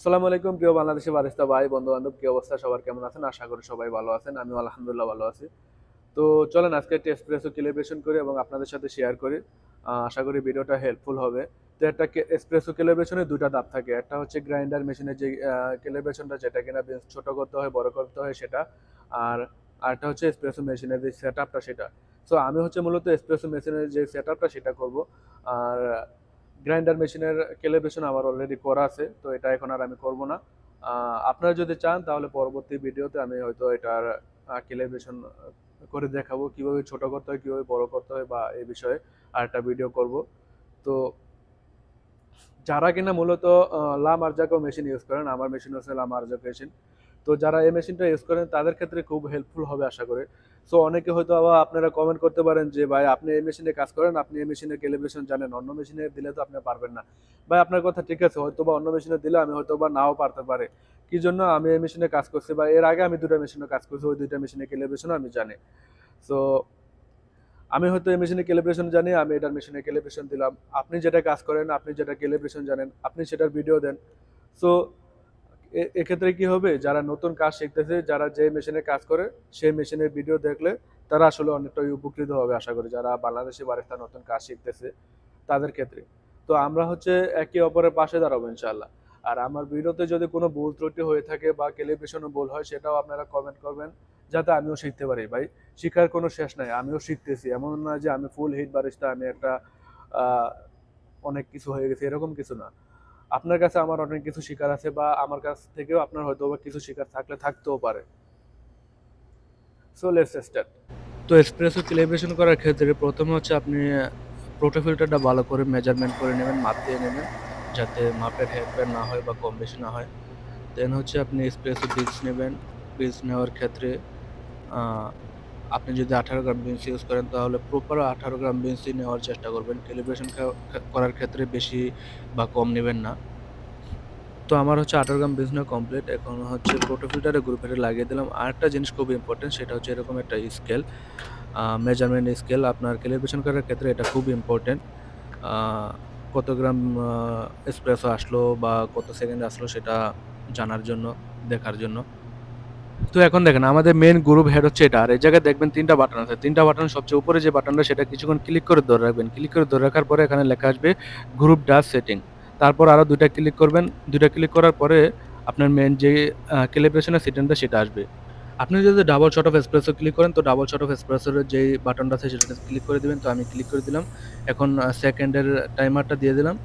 আসসালামু আলাইকুম প্রিয় বাংলাদেশি বারিস্তা ভাই বন্ধু বান্ধব, কি অবস্থা? সবার কেমন আছেন? আশা করি সবাই ভালো আছেন। আমিও আলহামদুলিল্লাহ ভালো আছি। তো চলেন আজকে একটা এসপ্রেসো ক্যালিব্রেশন করি এবং আপনাদের সাথে শেয়ার করি। আশা করি ভিডিওটা হেল্পফুল হবে। তো একটা এসপ্রেসো ক্যালিব্রেশনের দুইটা ধাপ থাকে। একটা হচ্ছে গ্রাইন্ডার মেশিনের যে ক্যালিব্রেশনটা, যেটা কিনা বেশ ছোট করতে হয় বড় করতে হয় সেটা। আর আরেকটা হচ্ছে এসপ্রেসো মেশিনের যে সেট আপটা সেটা। সো আমি হচ্ছে মূলত এসপ্রেসো মেশিনের যে সেট আপটা সেটা করবো। আর গ্রাইন্ডার মেশিনের ক্যালিব্রেশন আমার অলরেডি করা আছে, তো এটা এখন আর আমি করব না। আপনারা যদি চান তাহলে পরবর্তী ভিডিওতে আমি হয়তো এটার ক্যালিব্রেশন করে দেখাবো কিভাবে ছোট করতে হয়, কিভাবে বড় করতে হয় বা এই বিষয়ে আর একটা ভিডিও করব। তো যারা কিনা মূলত লা মার্জাকো মেশিন ইউজ করেন, আমার মেশিন হচ্ছে লা মার্জাকো মেশিন। তো যারা এই মেশিনটা ইউজ করেন তাদের ক্ষেত্রে খুব হেল্পফুল হবে আশা করি। সো অনেকে হয়তো আবার আপনারা কমেন্ট করতে পারেন যে ভাই আপনি এই মেশিনে কাজ করেন, আপনি এই মেশিনের ক্যালিব্রেশন জানেন, অন্য মেশিনে দিলে তো আপনি পারবেন না। ভাই আপনার কথা ঠিক আছে, হয়তো বা অন্য মেশিনে দিলে আমি হয়তো বা নাও পারতে পারে। কি জন্য? আমি এই মেশিনে কাজ করছি বা এর আগে আমি দুটো মেশিনে কাজ করছি, ওই দুইটা মেশিনের ক্যালিব্রেশন আমি জানি। সো আমি হয়তো এই মেশিনে ক্যালিব্রেশন জানি, আমি এটার মেশিনে ক্যালিব্রেশন দিলাম। আপনি যেটা কাজ করেন, আপনি যেটা ক্যালিব্রেশন জানেন, আপনি সেটার ভিডিও দেন। সো এক্ষেত্রে কি হবে, যারা নতুন কাজ শিখতেছে, যারা যে মেশিনে কাজ করে সেই মেশিনের ভিডিও দেখলে তারা আসলে অনেকটাই উপকৃত হবে আশা করি, যারা বাংলাদেশি বারিস্তা নতুন কাজ শিখতেছে তাদের ক্ষেত্রে। তো আমরা হচ্ছে একে অপরের পাশে দাঁড়াবো ইনশাল্লাহ। আর আমার ভিডিওতে যদি কোনো ভুল ত্রুটি হয়ে থাকে বা ক্যালিব্রেশনে ভুল হয় সেটাও আপনারা কমেন্ট করবেন, যাতে আমিও শিখতে পারি। ভাই শিখার কোনো শেষ নাই, আমিও শিখতেছি। এমন না যে আমি ফুল হিট বারিস্তা, আমি একটা আহ, অনেক কিছু হয়ে গেছে, এরকম কিছু না। আপনার কাছে আমার অনেক কিছু শিকার আছে বা আমার কাছ থেকেও আপনার হয়তো বা কিছু শিকার থাকলে থাকতেও পারে। So let's start. তো এসপ্রেসো ক্যালিব্রেশন করার ক্ষেত্রে প্রথমে হচ্ছে আপনি প্রোটোফিল্টারটা ভালো করে মেজারমেন্ট করে নেবেন, মাপ দিয়ে নেবেন, যাতে মাপের হেরফের না হয় বা কম বেশি না হয়। দেন হচ্ছে আপনি এসপ্রেসো বিনস নেবেন। বিনস নেওয়ার ক্ষেত্রে আহ, আপনি যদি 18 গ্রাম বিনস ইউজ করেন তাহলে প্রপার 18 গ্রাম বিনসই নেওয়ার চেষ্টা করবেন। ক্যালিব্রেশন করার ক্ষেত্রে বেশি বা কম নেবেন না। তো আমার হচ্ছে 18 গ্রাম বীজ নেওয়া কমপ্লিট। এখন হচ্ছে প্রোটোফিল্টারে গ্রুপে লাগিয়ে দিলাম। আরেকটা জিনিস খুব ইম্পর্টেন্ট, সেটা হচ্ছে এরকম একটা স্কেল, মেজারমেন্ট স্কেল। আপনার ক্যালিব্রেশন করার ক্ষেত্রে এটা খুব ইম্পর্টেন্ট। কত গ্রাম এসপ্রেসো আসলো বা কত সেকেন্ড আসলো সেটা জানার জন্য, দেখার জন্য। তো এখন দেখেন আমাদের মেন গ্রুপ হেড হচ্ছে এটা, আর এই জায়গায় দেখবেন তিনটা বাটন আছে। তিনটা বাটন সবচেয়ে উপরে যে বাটনটা সেটা কিছুক্ষণ ক্লিক করে ধরে রাখবেন। ক্লিক করে ধরে রাখার পরে এখানে লেখা আসবে গ্রুপ ডাস সেটিং। তারপর আরো দুইটা ক্লিক করবেন। দুইটা ক্লিক করার পরে আপনার মেন যে ক্যালিব্রেশনের সেটিংটা সেটা আসবে। আপনি যদি double shot of espresso click করেন তো ডাবল শট অফ এসপ্রেসোর যে বাটনটা আছে সেটা ক্লিক করে দিবেন। তো আমি ক্লিক করে দিলাম। এখন সেকেন্ডের টাইমারটা দিয়ে দিলাম।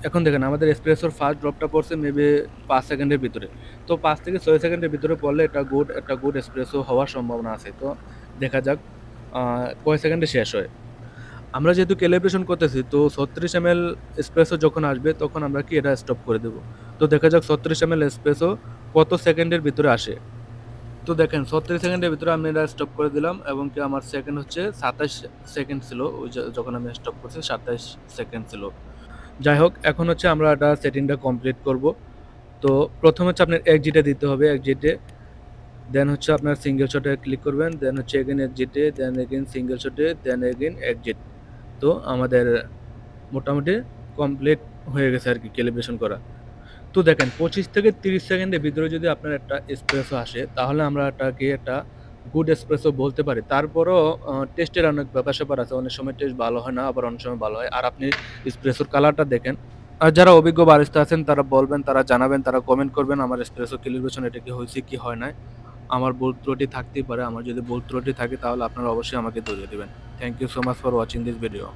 এখন দেখেন আমাদের এসপ্রেসোর ফার্স্ট ড্রপটা পড়ছে মেবি 5 সেকেন্ডের ভিতরে। তো 5 থেকে 6 সেকেন্ডের ভিতরে পড়লে এটা একটা গুড এসপ্রেসো হওয়ার সম্ভাবনা আছে। তো দেখা যাক কয় সেকেন্ডে শেষ হয়। আমরা যেহেতু ক্যালিব্রেশন করতেছি, তো 36 ml এসপ্রেসো যখন আসবে তখন আমরা কি এটা স্টপ করে দেব। তো দেখা যাক 36 ml এসপ্রেসো কত সেকেন্ডের ভিতরে আসে। তো দেখেন 36 সেকেন্ডের ভিতরে আমি এটা স্টপ করে দিলাম এবং কি আমার সেকেন্ড হচ্ছে 27 সেকেন্ড ছিল। ওই যখন আমি স্টপ করছি 27 সেকেন্ড ছিল। যাই হোক, এখন হচ্ছে আমরা এটা সেটিংটা কমপ্লিট করব। তো প্রথম হচ্ছে আপনার এক্সিটে দিতে হবে, এক্সিটে। দেন হচ্ছে আপনার সিঙ্গেল শটে ক্লিক করবেন, দেন হচ্ছে এগেন এক্সিটে, দেন এগেন সিঙ্গেল শটে, দেন এগেন এক্সিট। তো আমাদের মোটামুটি কমপ্লিট হয়ে গেছে আর কি ক্যালিব্রেশন করা। তো দেখেন 25 থেকে 30 সেকেন্ডের ভিতরে যদি আপনার একটা এসপ্রেসো আসে তাহলে আমরা এটাকে একটা গুড এসপ্রেসো বলতে পারি। তারপরও টেস্টের অনেক ব্যাপার স্যাপার আছে, অনেক সময় টেস্ট ভালো হয় না, আবার অনেক সময় ভালো হয়। আর আপনি এসপ্রেসোর কালারটা দেখেন। আর যারা অভিজ্ঞ বারিস্তা আছেন তারা বলবেন, তারা জানাবেন, তারা কমেন্ট করবেন আমার এসপ্রেসো ক্যালিব্রেশন এটা কি হয়েছে কি হয় নাই। আমার ভুল ত্রুটি থাকতেই পারে, আমার যদি ভুল ত্রুটি থাকে তাহলে আপনারা অবশ্যই আমাকে ধরিয়ে দেবেন। Thank you so much for watching this video.